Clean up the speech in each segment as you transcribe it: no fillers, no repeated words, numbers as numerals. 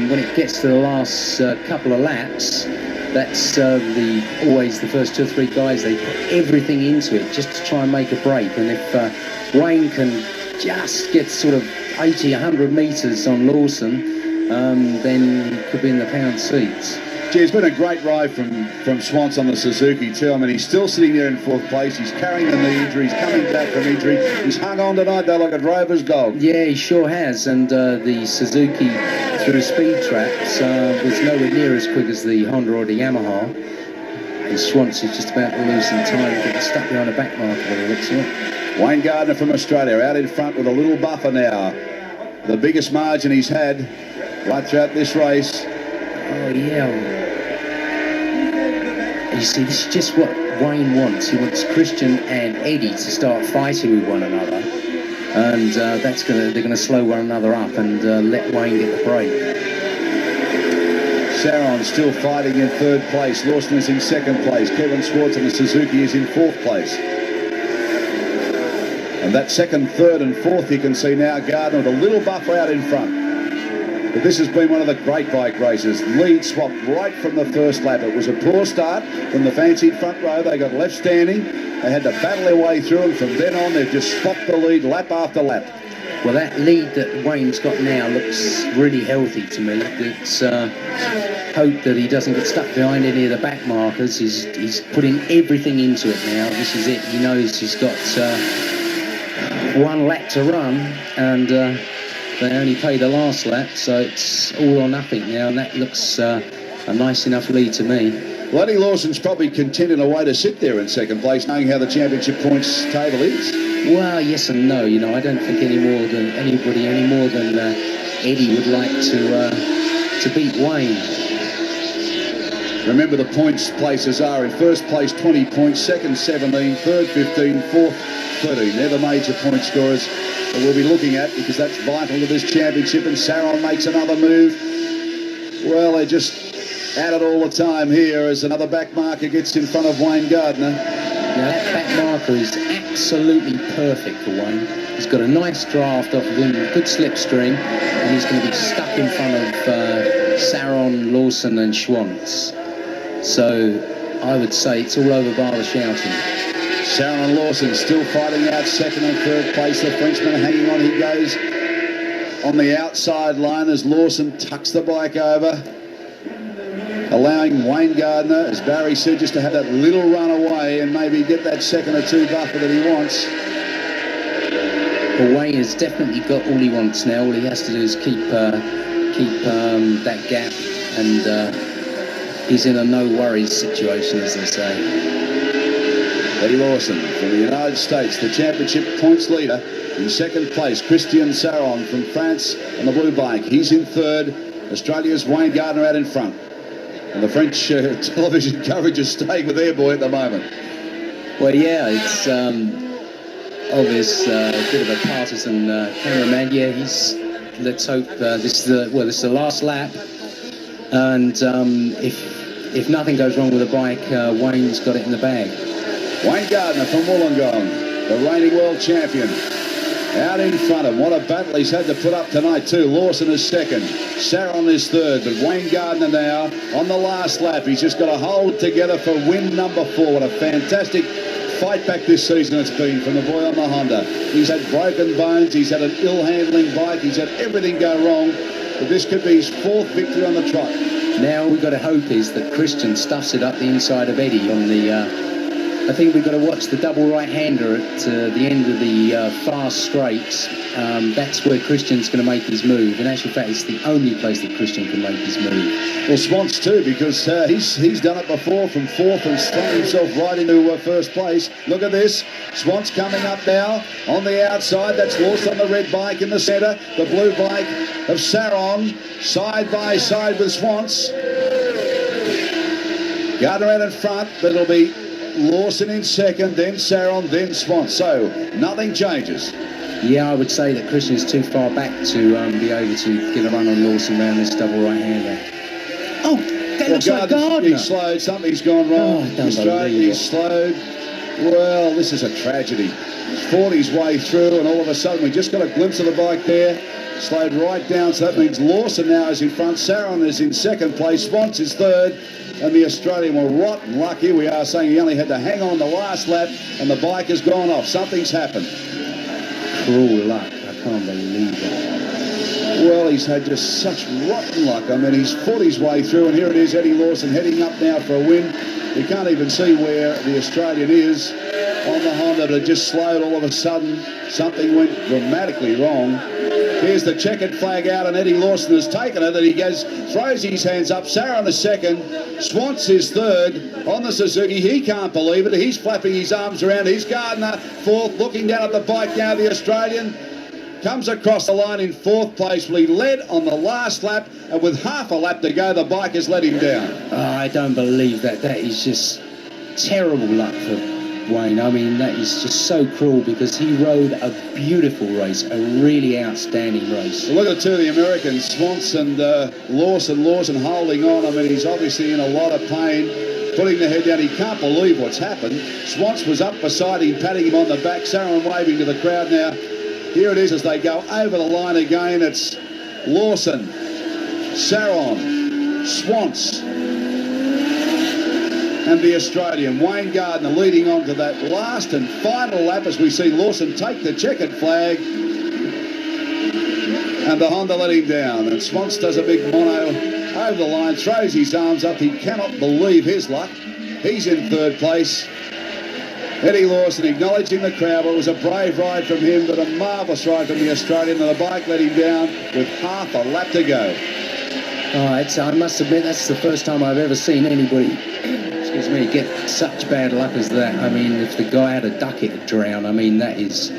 When it gets to the last couple of laps, that's always the first 2 or 3 guys, they put everything into it just to try and make a break. And if Wayne can just get sort of 80, 100 metres on Lawson, then he could be in the pound seats. Gee, it's been a great ride from Swans on the Suzuki too. I mean, he's still sitting there in 4th place. He's carrying the knee injury. He's coming back from injury. He's hung on tonight, though, like a drover's dog. Yeah, he sure has. And the Suzuki through speed traps was nowhere near as quick as the Honda or the Yamaha. And Schwantz is just about to lose some time, getting stuck behind a back marker by the looks of it. Wayne Gardner from Australia out in front with a little buffer now. The biggest margin he's had right throughout this race. Oh, yeah. You see, this is just what Wayne wants. He wants Christian and Eddie to start fighting with one another. And they're going to slow one another up and let Wayne get the break. Saron still fighting in 3rd place. Lawson is in 2nd place. Kevin Schwartz and the Suzuki is in 4th place. And that 2nd, 3rd and 4th you can see now, Gardner with a little buffer out in front. But this has been one of the great bike races. Lead swapped right from the first lap. It was a poor start from the fancied front row. They got left standing. They had to battle their way through, and from then on they've just swapped the lead lap after lap. Well, that lead that Wayne's got now looks really healthy to me. It's hope that he doesn't get stuck behind any of the back markers. He's putting everything into it now. This is it. He knows he's got 1 lap to run, and they only pay the last lap, so it's all or nothing now, and that looks a nice enough lead to me. Well, Eddie Lawson's probably content in a way to sit there in 2nd place, knowing how the championship points table is. Well, yes and no. You know, I don't think any more than Eddie would like to beat Wayne. Remember, the points places are in 1st place 20 points, 2nd 17, 3rd 15, 4th 13. They're the major point scorers that we'll be looking at, because that's vital to this championship. And Saron makes another move. Well, they're just at it all the time here as another back marker gets in front of Wayne Gardner. Now that back marker is absolutely perfect for Wayne. He's got a nice draft off of him, good slipstream, and he's going to be stuck in front of Saron, Lawson and Schwantz. So I would say it's all over bar the shouting. Saron and Lawson still fighting out 2nd and 3rd place. The Frenchman hanging on. He goes on the outside line as Lawson tucks the bike over, allowing Wayne Gardner, as Barry said, just to have that little run away and maybe get that 2nd or 2 buffer that he wants. Well, Wayne has definitely got all he wants now. All he has to do is keep that gap, and he's in a no worries situation, as they say. Eddie Lawson from the United States, the championship points leader. In 2nd place, Christian Saron from France on the blue bike. He's in 3rd. Australia's Wayne Gardner out in front. And the French television coverage is staying with their boy at the moment. Well, yeah, it's obvious, a bit of a partisan cameraman. Yeah, let's hope this is the last lap. And if nothing goes wrong with the bike, Wayne's got it in the bag. Wayne Gardner from Wollongong, the reigning world champion, out in front of him. What a battle he's had to put up tonight too. Lawson is 2nd, Saron is 3rd, but Wayne Gardner now on the last lap. He's just got to hold together for win number 4. What a fantastic fight back this season it's been from the boy on the Honda. He's had broken bones, he's had an ill-handling bike, he's had everything go wrong, but this could be his 4th victory on the trot. Now we've got to hope is that Christian stuffs it up the inside of Eddie on the I think we've got to watch the double right-hander at the end of the fast straights. That's where Christian's going to make his move. In actual fact, it's the only place that Christian can make his move. Well, Swantz too, because he's done it before from 4th and slung himself right into 1st place. Look at this. Swantz coming up now on the outside. That's Lawson on the red bike in the centre. The blue bike of Saron side by side with Swantz. Gardner out in front, but it'll be Lawson in 2nd, then Saron, then Swantz. So nothing changes. Yeah, I would say that Christian is too far back to be able to get a run on Lawson around this double right-hander. Oh, that looks like Gardner. He's slowed. Something's gone wrong. He's slowed. Well, this is a tragedy. He's fought his way through, and all of a sudden we just got a glimpse of the bike there. slowed right down, so that means Lawson now is in front. Saron is in second place. Swans is third. And the Australian were rotten luck. Here we are saying he only had to hang on the last lap and the bike has gone off. Something's happened. Cruel luck. I can't believe it. Well, he's had just such rotten luck. I mean, he's fought his way through, and here it is, Eddie Lawson heading up now for a win. You can't even see where the Australian is on the Honda, but it just slowed all of a sudden. Something went dramatically wrong. Here's the checkered flag out, and Eddie Lawson has taken it, and he throws his hands up. Saron is second. Swans is third on the Suzuki. He can't believe it. He's flapping his arms around. He's Gardner fourth, looking down at the bike now. The Australian comes across the line in fourth place. Well, he led on the last lap, and with half a lap to go, the bike has let him down. Oh, I don't believe that. That is just terrible luck for Wayne. I mean, that is just so cruel because he rode a beautiful race, a really outstanding race. Well, look at the two of the Americans, Swans and Lawson. Lawson holding on. I mean, he's obviously in a lot of pain, putting the head down. He can't believe what's happened. Swans was up beside him, patting him on the back. Saron waving to the crowd now. Here it is as they go over the line again. It's Lawson, Saron, Swans, and the Australian, Wayne Gardner, leading on to that last and final lap as we see Lawson take the checkered flag. And the Honda let him down. And Swans does a big mono over the line, throws his arms up. He cannot believe his luck. He's in third place. Eddie Lawson acknowledging the crowd. It was a brave ride from him, but a marvellous ride from the Australian. And the bike let him down with half a lap to go. Oh, I must admit, that's the first time I've ever seen anybody get such bad luck as that. I mean, if the guy had a duck, it'd drown. I mean, that is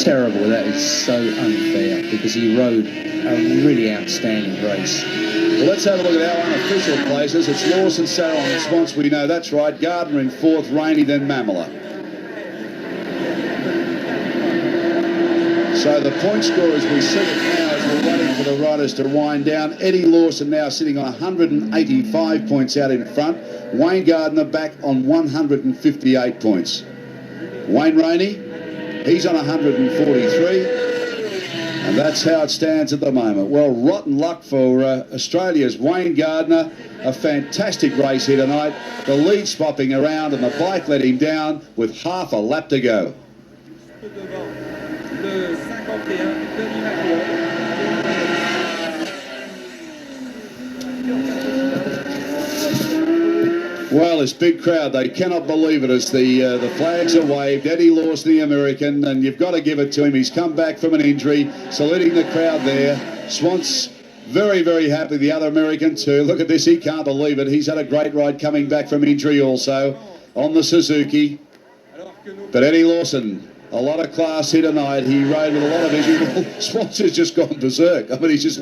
terrible. That is so unfair because he rode a really outstanding race. Well, let's have a look at our unofficial places. It's Lawson, Saron and Swans. We know that's right. Gardner in fourth, Rainey, then Mamela. So the point score as we see it now as we're waiting for the riders to wind down. Eddie Lawson now sitting on 185 points out in front. Wayne Gardner back on 158 points. Wayne Rainey, he's on 143. And that's how it stands at the moment. Well, rotten luck for Australia's Wayne Gardner. A fantastic race here tonight. The lead swapping around and the bike let him down with half a lap to go. Well, this big crowd, they cannot believe it as the flags are waved. Eddie Lawson, the American, and you've got to give it to him. He's come back from an injury, saluting the crowd there. Swans very, very happy. The other American too. Look at this. He can't believe it. He's had a great ride coming back from injury also on the Suzuki. But Eddie Lawson, a lot of class here tonight. He rode with a lot of injury. Swans has just gone berserk. I mean, he's just